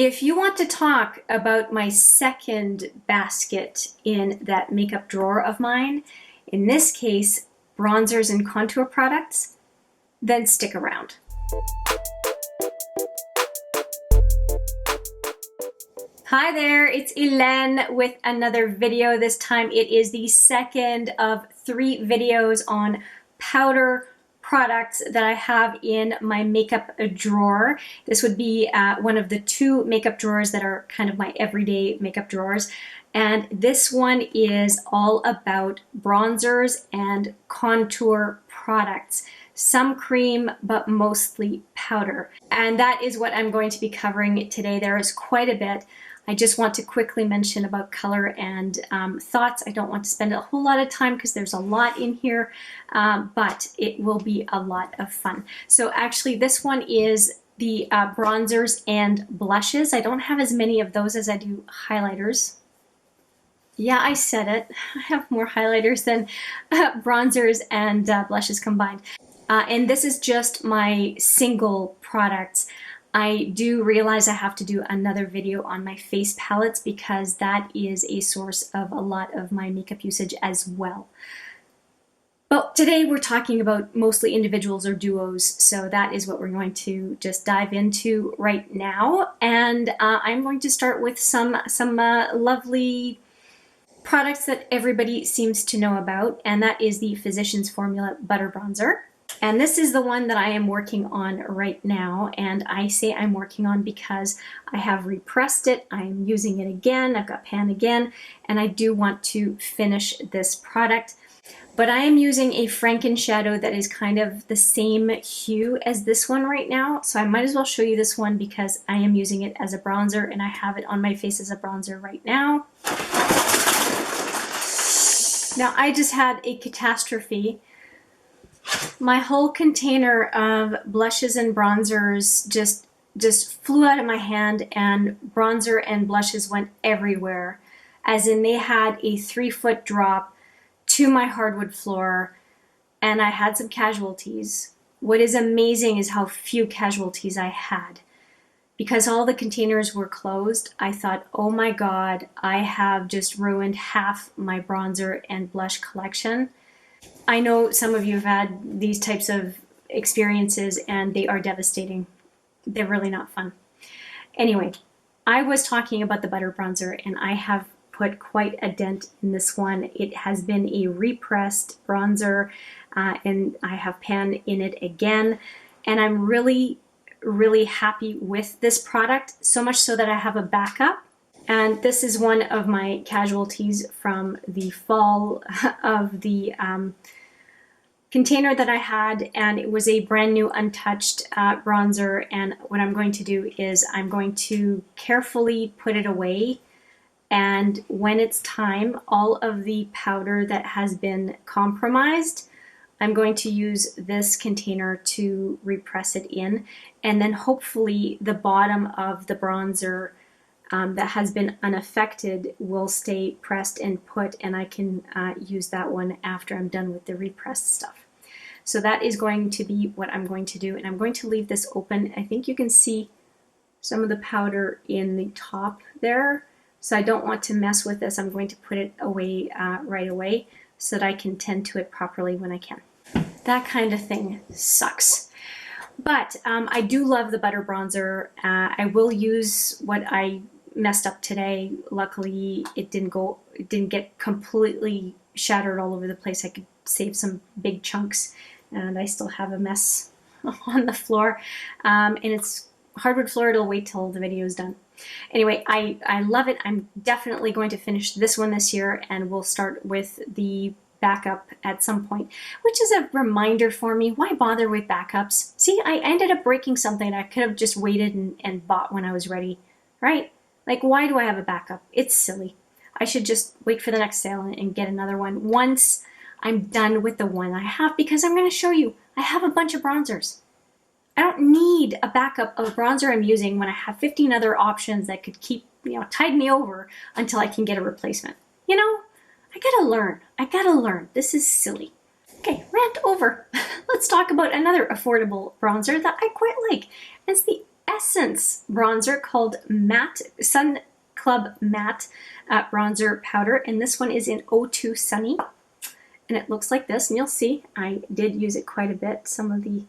If you want to talk about my second basket in that makeup drawer of mine, in this case, bronzers and contour products, then stick around. Hi there, it's Hélène with another video. This time it is the second of 3 videos on powder products that I have in my makeup drawer. This would be one of the 2 makeup drawers that are kind of my everyday makeup drawers. And this one is all about bronzers and contour products. Some cream, but mostly powder. And that is what I'm going to be covering today. There is quite a bit. I just want to quickly mention about color and thoughts. I don't want to spend a whole lot of time because there's a lot in here, but it will be a lot of fun. So actually this one is the bronzers and blushes. I don't have as many of those as I do highlighters. Yeah, I said it. I have more highlighters than bronzers and blushes combined. And this is just my single products. I do realize I have to do another video on my face palettes because that is a source of a lot of my makeup usage as well. But today we're talking about mostly individuals or duos, so that is what we're going to just dive into right now. And I'm going to start with some lovely products that everybody seems to know about, and that is the Physicians Formula Butter Bronzer. And this is the one that I am working on right now, and I say I'm working on because I have repressed it, I'm using it again, I've got pan again, and I do want to finish this product. But I am using a Franken shadow that is kind of the same hue as this one right now, so I might as well show you this one because I am using it as a bronzer and I have it on my face as a bronzer right now. Now I just had a catastrophe. My whole container of blushes and bronzers just flew out of my hand, and bronzer and blushes went everywhere. As in, they had a 3-foot drop to my hardwood floor, and I had some casualties. What is amazing is how few casualties I had. Because all the containers were closed, I thought, oh my God, I have just ruined half my bronzer and blush collection. I know some of you have had these types of experiences and they are devastating. They're really not fun. Anyway, I was talking about the butter bronzer and I have put quite a dent in this one. It has been a repressed bronzer and I have pan in it again. And I'm really happy with this product, so much so that I have a backup. And this is one of my casualties from the fall of the container that I had, and it was a brand new untouched bronzer. And what I'm going to do is I'm going to carefully put it away, and when it's time, all of the powder that has been compromised, I'm going to use this container to repress it in, and then hopefully the bottom of the bronzer that has been unaffected will stay pressed and put, and I can use that one after I'm done with the repressed stuff. So that is going to be what I'm going to do, and I'm going to leave this open. I think you can see some of the powder in the top there, so I don't want to mess with this. I'm going to put it away right away so that I can tend to it properly when I can. That kind of thing sucks. But I do love the butter bronzer. I will use what I messed up today. Luckily, it didn't get completely shattered all over the place. I could save some big chunks, and I still have a mess on the floor. And it's hardwood floor. It'll wait till the video is done. Anyway, I love it. I'm definitely going to finish this one this year, and we'll start with the backup at some point, which is a reminder for me, why bother with backups? See, I ended up breaking something I could have just waited and bought when I was ready, right? Like, why do I have a backup? It's silly. I should just wait for the next sale and get another one once I'm done with the one I have, because I'm going to show you, I have a bunch of bronzers. I don't need a backup of a bronzer I'm using when I have 15 other options that could keep, tide me over until I can get a replacement. I gotta learn. This is silly. Okay, rant over. Let's talk about another affordable bronzer that I quite like. It's the Essence bronzer called Matte, Sun Club Matte Bronzer Powder. And this one is in 02 Sunny. And it looks like this. And you'll see, I did use it quite a bit. Some of the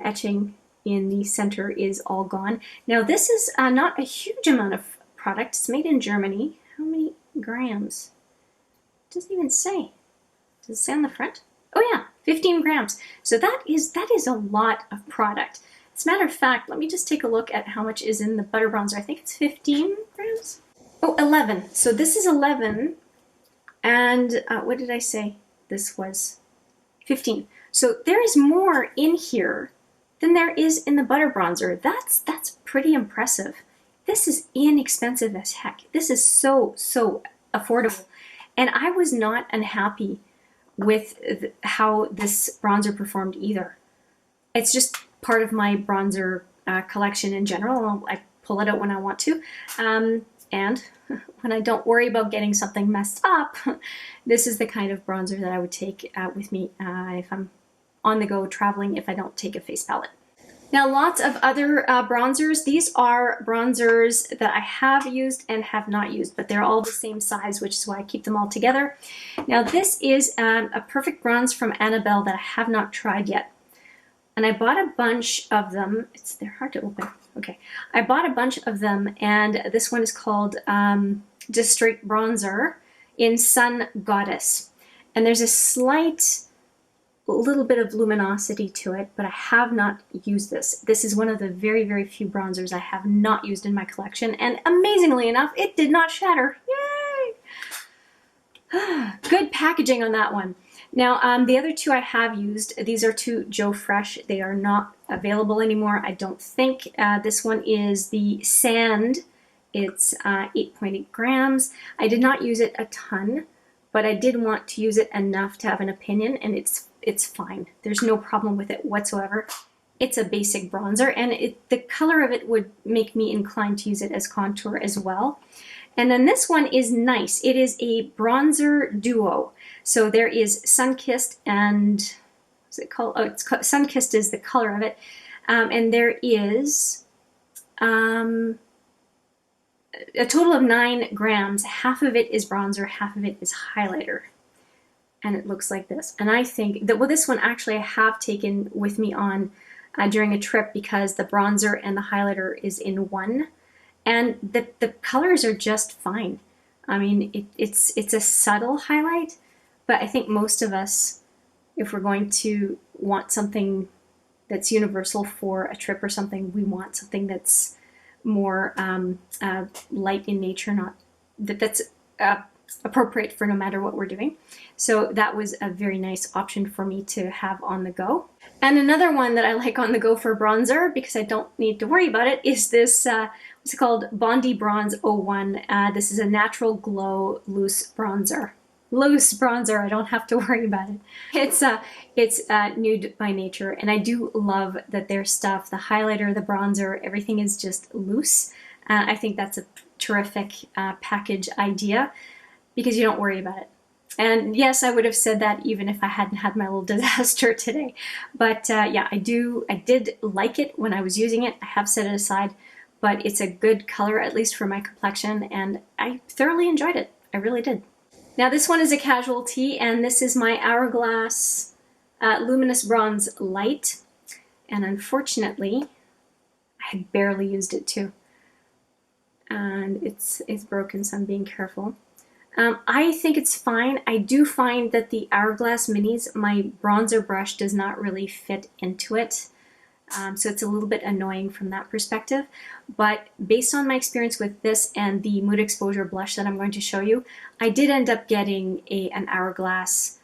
etching in the center is all gone. Now this is not a huge amount of product. It's made in Germany. How many grams? It doesn't even say. Does it say on the front? Oh yeah, 15 grams. So that is a lot of product. As a matter of fact, let me just take a look at how much is in the butter bronzer. I think it's 15 grams. Oh, 11. So this is 11. And what did I say? This was 15. So there is more in here than there is in the butter bronzer. That's pretty impressive. This is inexpensive as heck. This is so affordable. And I was not unhappy with how this bronzer performed either. It's just part of my bronzer collection in general. I pull it out when I want to. And when I don't worry about getting something messed up, this is the kind of bronzer that I would take with me if I'm on the go traveling, if I don't take a face palette. Now, lots of other bronzers. These are bronzers that I have used and have not used, but they're all the same size, which is why I keep them all together. Now, this is a perfect bronze from Annabelle that I have not tried yet. And I bought a bunch of them. They're hard to open. Okay. I bought a bunch of them, and this one is called just straight bronzer in Sun Goddess. And there's a slight little bit of luminosity to it, but I have not used this. This is one of the very few bronzers I have not used in my collection, and amazingly enough, it did not shatter. Yay! Good packaging on that one. Now, the other two I have used, these are two Joe Fresh. They are not available anymore, I don't think. This one is the Sand. It's 8.8 grams. I did not use it a ton, but I did want to use it enough to have an opinion, and it's fine. There's no problem with it whatsoever. It's a basic bronzer, and the color of it would make me inclined to use it as contour as well. And then this one is nice. It is a bronzer duo. So there is Sunkist and, what's it called? Oh, it's called, Sunkist is the color of it. And there is a total of 9 grams. Half of it is bronzer, half of it is highlighter. And it looks like this. And I think that, well, this one actually I have taken with me on during a trip because the bronzer and the highlighter is in one. And the colors are just fine. I mean, it's a subtle highlight, but I think most of us, if we're going to want something that's universal for a trip or something, we want something that's more light in nature, not that's appropriate for no matter what we're doing. So that was a very nice option for me to have on the go. And another one that I like on the go for bronzer, because I don't need to worry about it, is this, what's it called? Bondi Bronze 01. This is a natural glow loose bronzer. Loose bronzer, I don't have to worry about it. It's Nude by Nature, and I do love that their stuff, the highlighter, the bronzer, everything is just loose. I think that's a terrific package idea, because you don't worry about it. And yes, I would have said that even if I hadn't had my little disaster today. But yeah, I did like it when I was using it. I have set it aside, but it's a good color, at least for my complexion, and I thoroughly enjoyed it. I really did. Now this one is a casualty, and this is my Hourglass Luminous Bronze Light. And unfortunately, I had barely used it too. And it's broken, so I'm being careful. I think it's fine. I do find that the Hourglass Minis, my bronzer brush does not really fit into it. So it's a little bit annoying from that perspective. But based on my experience with this and the Mood Exposure blush that I'm going to show you, I did end up getting an Hourglass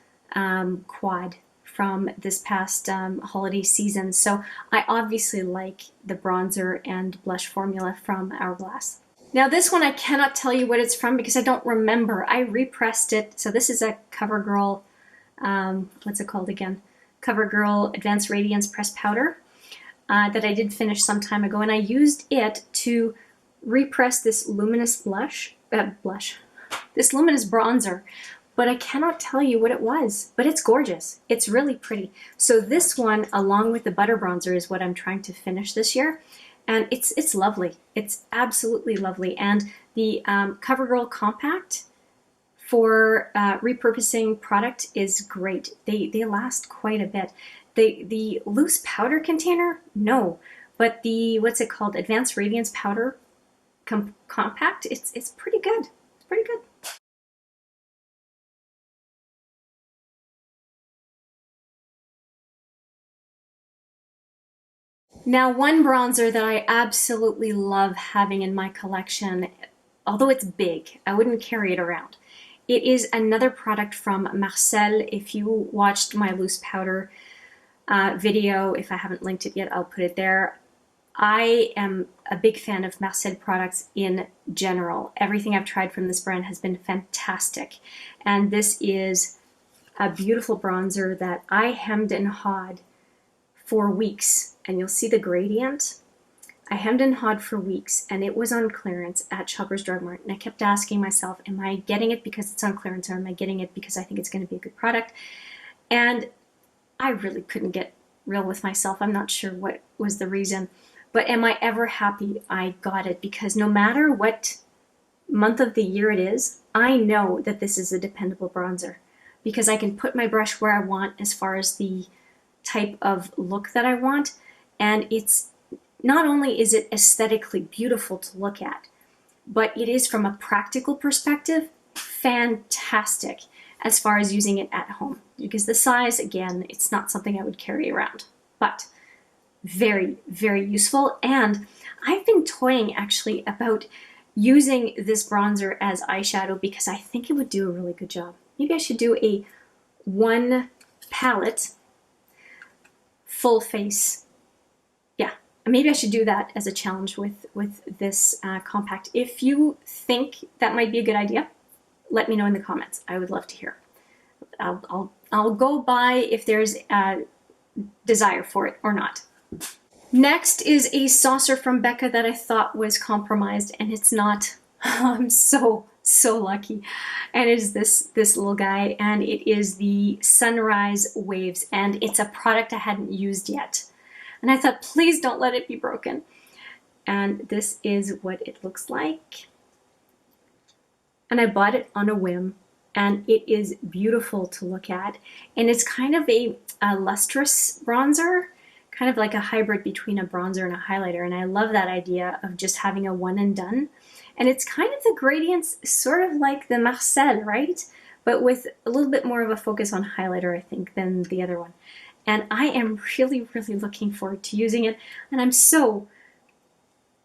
quad from this past holiday season. So I obviously like the bronzer and blush formula from Hourglass. Now this one I cannot tell you what it's from because I don't remember. I repressed it. So this is a Covergirl, what's it called again? Covergirl Advanced Radiance Pressed Powder that I did finish some time ago. And I used it to repress this luminous this luminous bronzer. But I cannot tell you what it was. But it's gorgeous. It's really pretty. So this one, along with the butter bronzer, is what I'm trying to finish this year. and it's lovely. It's absolutely lovely. And the CoverGirl Compact for repurposing product is great. They last quite a bit. The loose powder container, no, but the, what's it called, Advanced Radiance Powder Compact, it's pretty good. It's pretty good. Now, one bronzer that I absolutely love having in my collection, although it's big, I wouldn't carry it around. It is another product from Marcelle. If you watched my loose powder video, if I haven't linked it yet, I'll put it there. I am a big fan of Marcelle products in general. Everything I've tried from this brand has been fantastic. And this is a beautiful bronzer that I hemmed and hawed for weeks. And you'll see the gradient. I hemmed and hawed for weeks, and it was on clearance at Shoppers Drug Mart. And I kept asking myself, am I getting it because it's on clearance, or am I getting it because I think it's going to be a good product? And I really couldn't get real with myself. I'm not sure what was the reason. But am I ever happy I got it? Because no matter what month of the year it is, I know that this is a dependable bronzer. Because I can put my brush where I want as far as the type of look that I want. And it's not only is it aesthetically beautiful to look at, but it is, from a practical perspective, fantastic as far as using it at home. Because the size, again, it's not something I would carry around, but very, very useful. And I've been toying actually about using this bronzer as eyeshadow because I think it would do a really good job. Maybe I should do a one palette full face. Yeah, maybe I should do that as a challenge with this compact. If you think that might be a good idea, let me know in the comments. I would love to hear. I'll go by if there's a desire for it or not. Next is a saucer from Becca that I thought was compromised, and it's not. I'm so lucky. And it is this little guy, and it is the Sunrise Waves, and it's a product I hadn't used yet. And I thought, please don't let it be broken. And this is what it looks like. And I bought it on a whim, and it is beautiful to look at. And it's kind of a lustrous bronzer, kind of like a hybrid between a bronzer and a highlighter. And I love that idea of just having a one and done. And it's kind of the gradients, sort of like the Marcelle, right? But with a little bit more of a focus on highlighter, I think, than the other one. And I am really, really looking forward to using it. And I'm so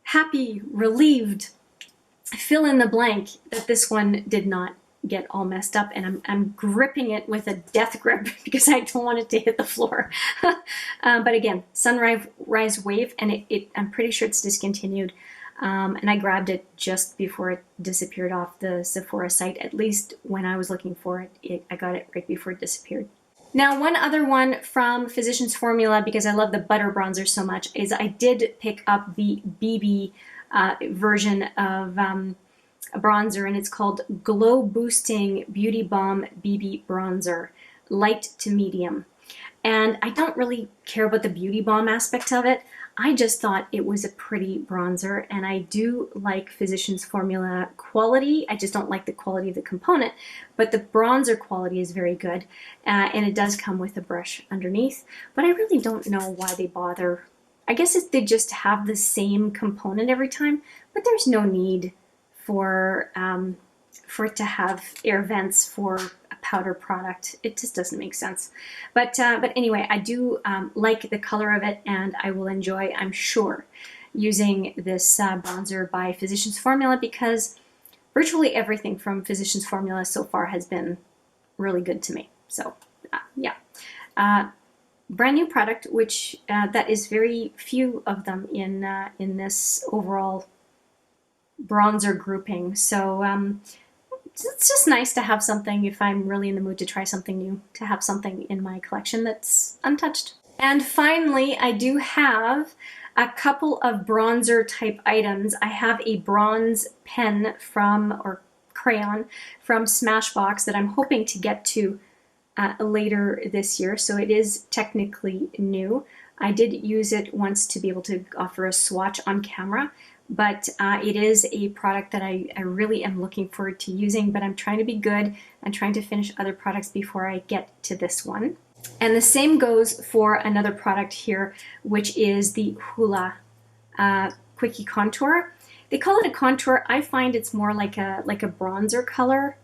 happy, relieved, fill in the blank, that this one did not get all messed up. And I'm gripping it with a death grip because I don't want it to hit the floor. But again, Sunrise Wave, and I'm pretty sure it's discontinued. And I grabbed it just before it disappeared off the Sephora site. At least when I was looking for it, I got it right before it disappeared. Now, one other one from Physicians Formula, because I love the butter bronzer so much, is I did pick up the BB version of a bronzer, and it's called Glow Boosting Beauty Balm BB Bronzer, light to medium. And I don't really care about the beauty balm aspect of it. I just thought it was a pretty bronzer, and I do like Physicians Formula quality. I just don't like the quality of the component, but the bronzer quality is very good, and it does come with a brush underneath. But I really don't know why they bother. I guess they just have the same component every time, but there's no need for it to have air vents for a powder product. It just doesn't make sense. But anyway, I do like the color of it, and I will enjoy, I'm sure, using this bronzer by Physicians Formula, because virtually everything from Physicians Formula so far has been really good to me. So yeah. Brand new product, which that is very few of them in this overall bronzer grouping. So it's just nice to have something, if I'm really in the mood to try something new, to have something in my collection that's untouched. And finally, I do have a couple of bronzer type items. I have a bronze pen or crayon from Smashbox that I'm hoping to get to later this year, so it is technically new. I did use it once to be able to offer a swatch on camera, but it is a product that I really am looking forward to using, but I'm trying to be good and trying to finish other products before I get to this one. And the same goes for another product here, which is the Hoola Quickie Contour. They call it a contour. I find it's more like a bronzer color,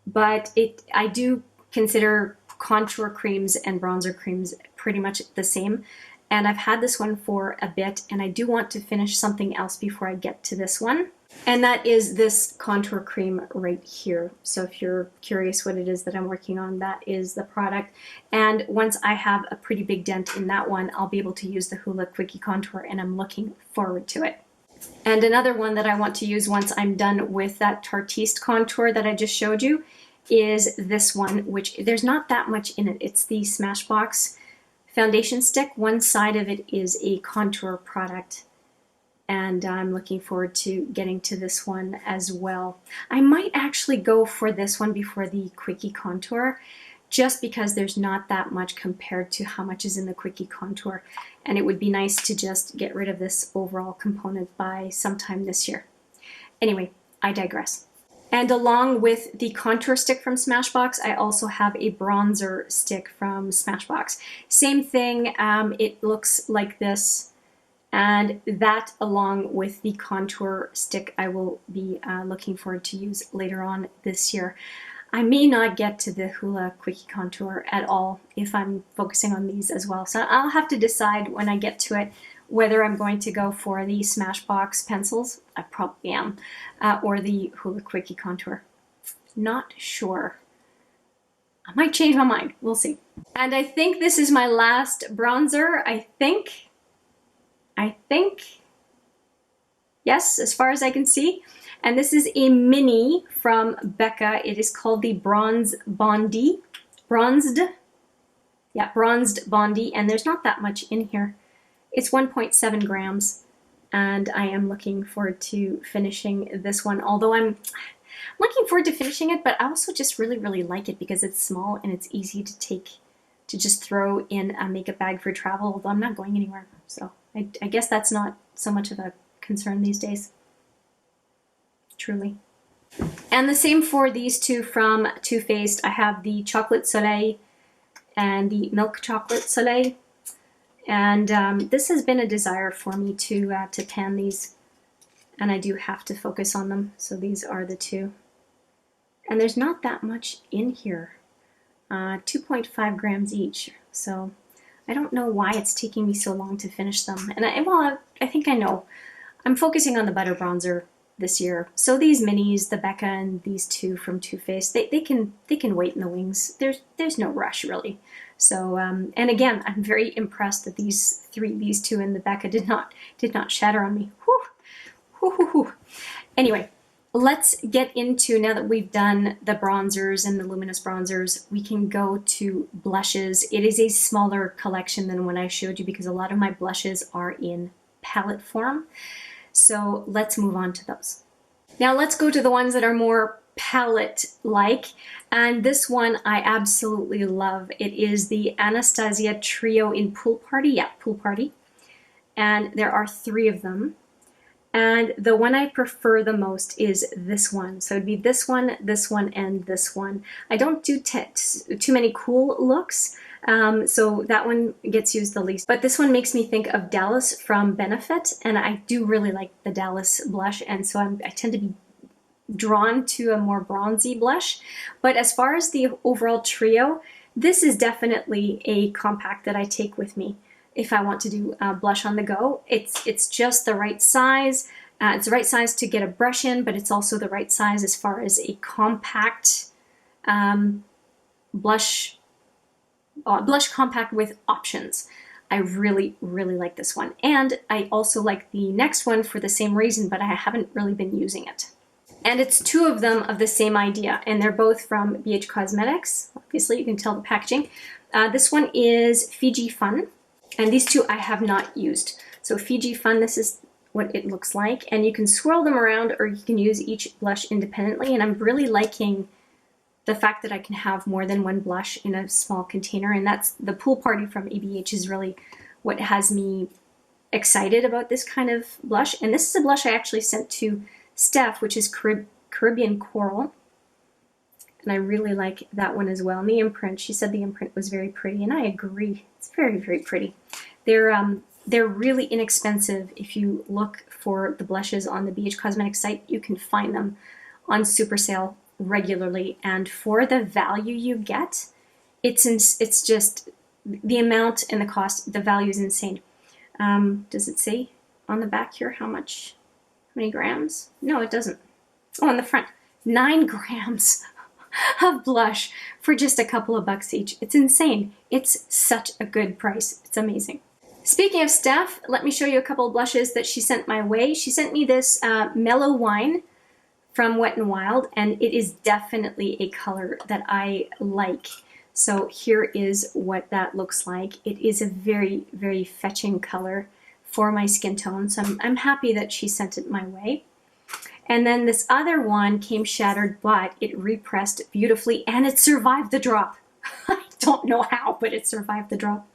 but I do consider contour creams and bronzer creams pretty much the same. And I've had this one for a bit, and I do want to finish something else before I get to this one. And that is this contour cream right here. So if you're curious what it is that I'm working on, that is the product. And once I have a pretty big dent in that one, I'll be able to use the Hoola Quickie Contour, and I'm looking forward to it. And another one that I want to use once I'm done with that Tarteist contour that I just showed you is this one, which there's not that much in it. It's the Smashbox foundation stick. One side of it is a contour product, and I'm looking forward to getting to this one as well. I might actually go for this one before the Quickie Contour, just because there's not that much compared to how much is in the Quickie Contour, and it would be nice to just get rid of this overall component by sometime this year. Anyway, I digress. And along with the contour stick from Smashbox, I also have a bronzer stick from Smashbox. Same thing, it looks like this, and that along with the contour stick I will be looking forward to use later on this year. I may not get to the Hoola Quickie Contour at all if I'm focusing on these as well. So I'll have to decide when I get to it whether I'm going to go for the Smashbox pencils, I probably am, or the Hoola Quickie Contour. Not sure. I might change my mind. We'll see. And I think this is my last bronzer. I think. Yes, as far as I can see. And this is a mini from Becca. It is called the Bronzed Bondi. Bronzed Bondi, and there's not that much in here. It's 1.7 grams, and I am looking forward to finishing this one. Although I'm looking forward to finishing it, but I also just really, really like it because it's small and it's easy to take, to just throw in a makeup bag for travel, although I'm not going anywhere. So I guess that's not so much of a concern these days. Truly. And the same for these two from Too Faced. I have the Chocolate Soleil and the Milk Chocolate Soleil. And this has been a desire for me to tan these, and I do have to focus on them. So these are the two. And there's not that much in here. 2.5 grams each. So I don't know why it's taking me so long to finish them. And I think I know. I'm focusing on the Butter Bronzer this year. So these minis, the Becca and these two from Too Faced, they can wait in the wings. There's no rush really. So and again, I'm very impressed that these two and the Becca did not shatter on me. Whew. Whew, whew, whew. Anyway, let's get into, now that we've done the bronzers and the luminous bronzers, we can go to blushes. It is a smaller collection than what I showed you because a lot of my blushes are in palette form. So let's move on to those. Now let's go to the ones that are more palette-like, and this one I absolutely love. It is the Anastasia Trio in Pool Party. Yeah, Pool Party. And there are 3 of them. And the one I prefer the most is this one. So it'd be this one, and this one. I don't do too many cool looks, so that one gets used the least. But this one makes me think of Dallas from Benefit, and I do really like the Dallas blush, and so I tend to be drawn to a more bronzy blush. But as far as the overall trio, this is definitely a compact that I take with me if I want to do blush on the go. It's just the right size. It's the right size to get a brush in, but it's also the right size as far as a compact blush compact with options. I really, really like this one. And I also like the next one for the same reason, but I haven't really been using it. And it's 2 of them of the same idea, and they're both from BH Cosmetics. Obviously, you can tell the packaging. This one is Fiji Fun. And these 2 I have not used. So Fiji Fun, this is what it looks like. And you can swirl them around or you can use each blush independently. And I'm really liking the fact that I can have more than one blush in a small container. And that's the Pool Party from ABH is really what has me excited about this kind of blush. And this is a blush I actually sent to Steph, which is Caribbean Coral. And I really like that one as well. And the imprint, she said the imprint was very pretty, and I agree. It's very, very pretty. They're really inexpensive. If you look for the blushes on the BH Cosmetics site, you can find them on super sale regularly. And for the value you get, it's just the amount and the cost, the value is insane. Does it say on the back here how many grams? No, it doesn't. Oh, on the front, 9 grams of blush for just a couple of bucks each. It's insane. It's such a good price. It's amazing. Speaking of Steph, let me show you a couple of blushes that she sent my way. She sent me this Mellow Wine from Wet n Wild, and it is definitely a color that I like. So here is what that looks like. It is a very, very fetching color for my skin tone, so I'm happy that she sent it my way. And then this other one came shattered, but it repressed beautifully, and it survived the drop. I don't know how, but it survived the drop.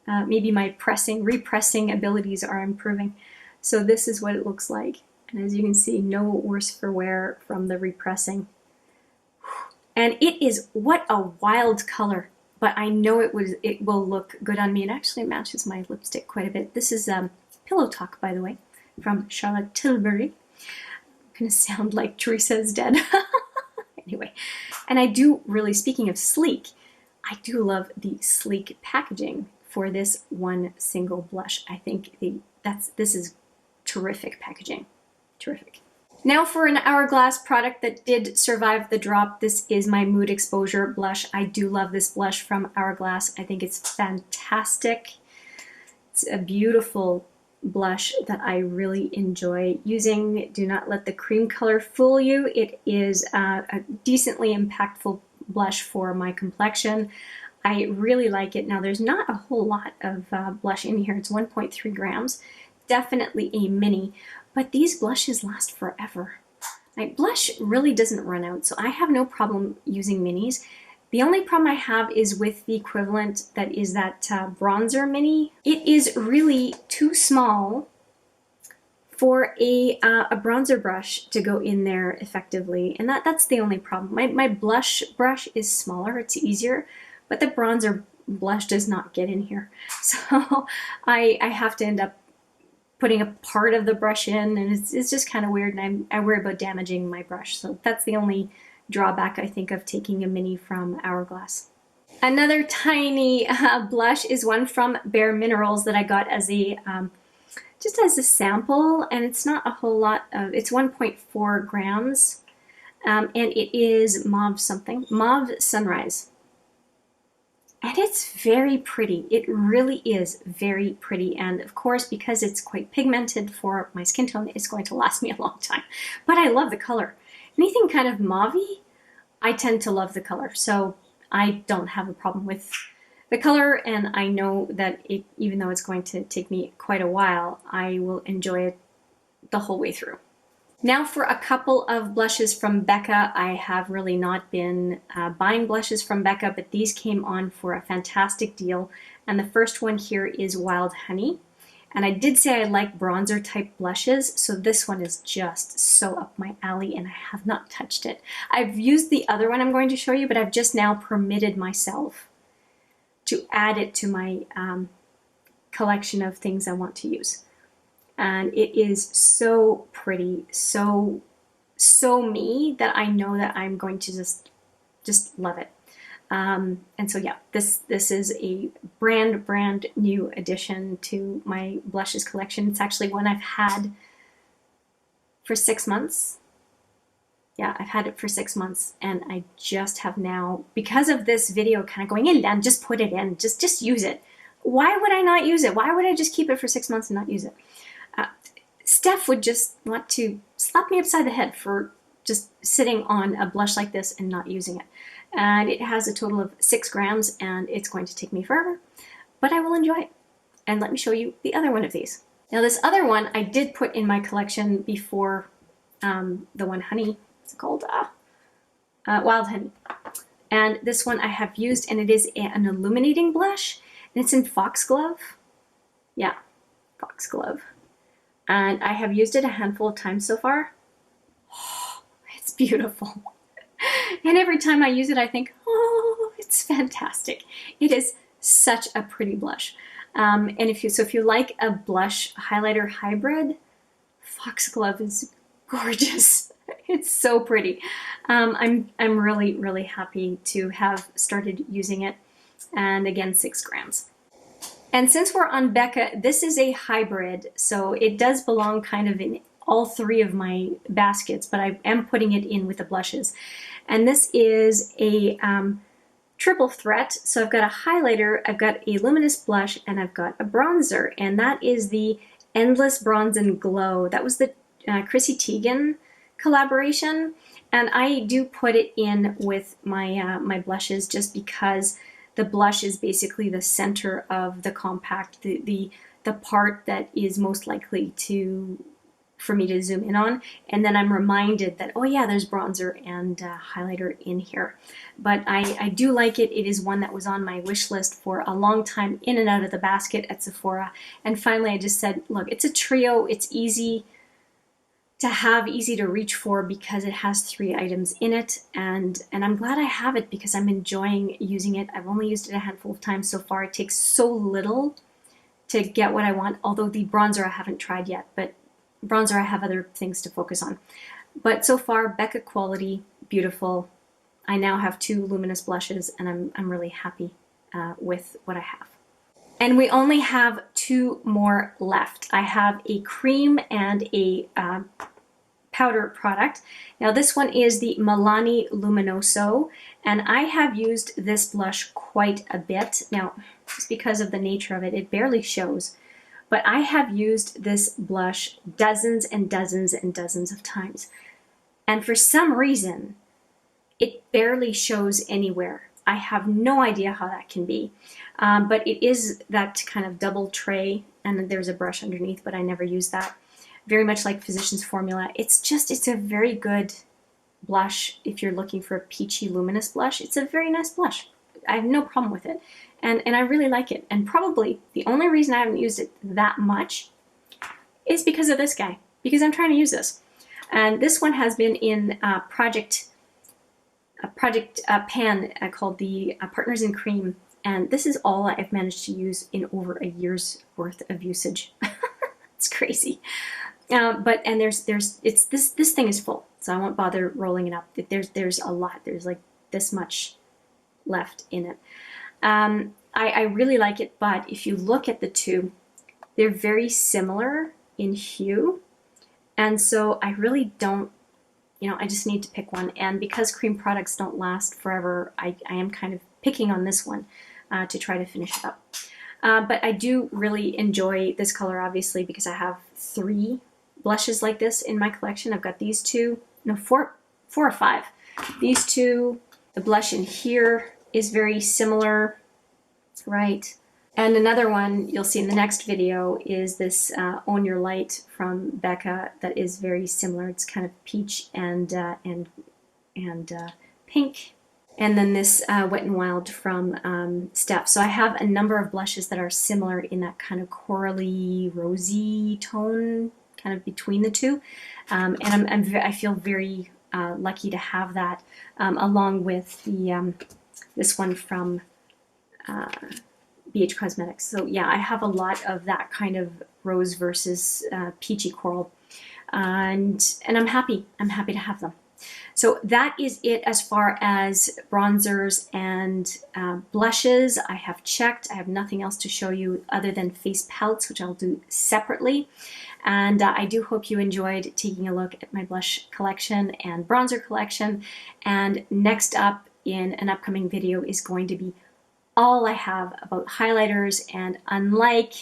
Maybe my repressing abilities are improving. So this is what it looks like. And as you can see, no worse for wear from the repressing. And it is, what a wild color, but I know it will look good on me. It actually matches my lipstick quite a bit. This is Pillow Talk, by the way, from Charlotte Tilbury. I'm gonna sound like Teresa is dead. Anyway, and I do really, speaking of sleek, I do love the sleek packaging for this one single blush. I think this is terrific packaging, terrific. Now for an Hourglass product that did survive the drop, this is my Mood Exposure blush. I do love this blush from Hourglass. I think it's fantastic. It's a beautiful blush that I really enjoy using. Do not let the cream color fool you. It is a decently impactful blush for my complexion. I really like it. Now there's not a whole lot of blush in here. It's 1.3 grams. Definitely a mini, but these blushes last forever. My blush really doesn't run out, so I have no problem using minis. The only problem I have is with the equivalent that is that bronzer mini. It is really too small for a bronzer brush to go in there effectively, and that's the only problem. My blush brush is smaller, it's easier, but the bronzer blush does not get in here. So I have to end up putting a part of the brush in, and it's just kind of weird, and I worry about damaging my brush. So that's the only drawback, I think, of taking a mini from Hourglass. Another tiny blush is one from BareMinerals that I got as a just as a sample, and it's not a whole lot of, it's 1.4 grams, and it is Mauve something, Mauve Sunrise. And it's very pretty. It really is very pretty. And of course, because it's quite pigmented for my skin tone, it's going to last me a long time. But I love the color. Anything kind of mauve-y, I tend to love the color. So I don't have a problem with the color. And I know that even though it's going to take me quite a while, I will enjoy it the whole way through. Now for a couple of blushes from Becca. I have really not been buying blushes from Becca, but these came on for a fantastic deal. And the first one here is Wild Honey. And I did say I like bronzer type blushes, so this one is just so up my alley, and I have not touched it. I've used the other one I'm going to show you, but I've just now permitted myself to add it to my collection of things I want to use. And it is so pretty, so me, that I know that I'm going to just love it. And so yeah, this is a brand new addition to my blushes collection. It's actually one I've had for 6 months. Yeah, I've had it for 6 months, and I just have now, because of this video kind of going in, and just put it in, just use it. Why would I not use it? Why would I just keep it for 6 months and not use it? Steph would just want to slap me upside the head for just sitting on a blush like this and not using it. And it has a total of 6 grams, and it's going to take me forever, but I will enjoy it. And let me show you the other one of these. Now this other one I did put in my collection before the one honey. It's called Wild Honey. And this one I have used, and it is an illuminating blush, and it's in Foxglove. Yeah, Foxglove. And I have used it a handful of times so far. Oh, it's beautiful. And every time I use it, I think, oh, it's fantastic. It is such a pretty blush. And if you like a blush highlighter hybrid, Foxglove is gorgeous. It's so pretty. I'm really, really happy to have started using it. And again, 6 grams. And since we're on Becca, this is a hybrid, so it does belong kind of in all 3 of my baskets, but I am putting it in with the blushes. And this is a triple threat. So I've got a highlighter, I've got a luminous blush, and I've got a bronzer. And that is the Endless Bronze and Glow. That was the Chrissy Teigen collaboration. And I do put it in with my, my blushes just because the blush is basically the center of the compact, the part that is most likely for me to zoom in on. And then I'm reminded that, oh yeah, there's bronzer and highlighter in here. But I do like it. It is one that was on my wish list for a long time, in and out of the basket at Sephora. And finally I just said, look, it's a trio. It's easy to have, easy to reach for, because it has 3 items in it, and I'm glad I have it because I'm enjoying using it. I've only used it a handful of times so far. It takes so little to get what I want, although the bronzer I haven't tried yet, but bronzer I have other things to focus on. But so far, Becca quality, beautiful. I now have 2 luminous blushes, and I'm really happy with what I have. And we only have 2 more left. I have a cream and a powder product. Now this one is the Milani Luminoso, and I have used this blush quite a bit. Now, just because of the nature of it, it barely shows, but I have used this blush dozens and dozens and dozens of times. And for some reason, it barely shows anywhere. I have no idea how that can be, but it is that kind of double tray, and there's a brush underneath, but I never use that. Very much like Physicians Formula. It's a very good blush if you're looking for a peachy luminous blush. It's a very nice blush. I have no problem with it. And I really like it. And probably the only reason I haven't used it that much is because of this guy, because I'm trying to use this. And this one has been in a project pan called the Partners in Cream. And this is all I've managed to use in over a year's worth of usage. It's crazy. This thing is full, so I won't bother rolling it up. There's a lot. There's like this much left in it. I really like it, but if you look at the 2, they're very similar in hue, and so I really don't, I just need to pick one. And because cream products don't last forever, I am kind of picking on this one to try to finish it up. But I do really enjoy this color, obviously, because I have 3 blushes like this in my collection. I've got these 2, no, 4 or 5. These 2, the blush in here is very similar, right? And another one you'll see in the next video is this Own Your Light from Becca that is very similar. It's kind of peach and pink. And then this Wet n Wild from Steph. So I have a number of blushes that are similar in that kind of corally, rosy tone, kind of between the 2. And I feel very lucky to have that, along with the this one from BH Cosmetics. So yeah, I have a lot of that kind of rose versus peachy coral, and I'm happy. I'm happy to have them. So that is it as far as bronzers and blushes. I have checked. I have nothing else to show you other than face palettes, which I'll do separately. And I do hope you enjoyed taking a look at my blush collection and bronzer collection. And next up in an upcoming video is going to be all I have about highlighters. And unlike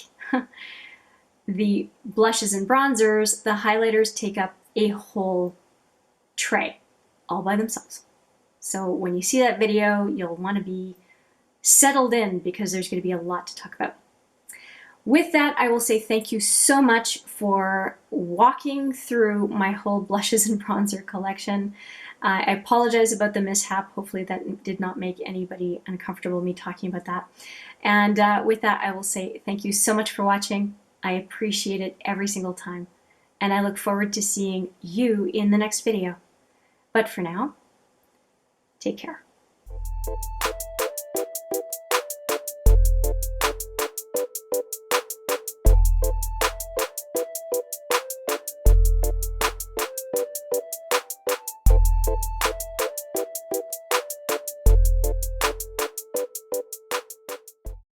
the blushes and bronzers, the highlighters take up a whole tray all by themselves. So when you see that video, you'll want to be settled in because there's going to be a lot to talk about. With that, I will say thank you so much for walking through my whole blushes and bronzer collection. I apologize about the mishap. Hopefully that did not make anybody uncomfortable, me talking about that. And with that, I will say thank you so much for watching. I appreciate it every single time. And I look forward to seeing you in the next video. But for now, take care.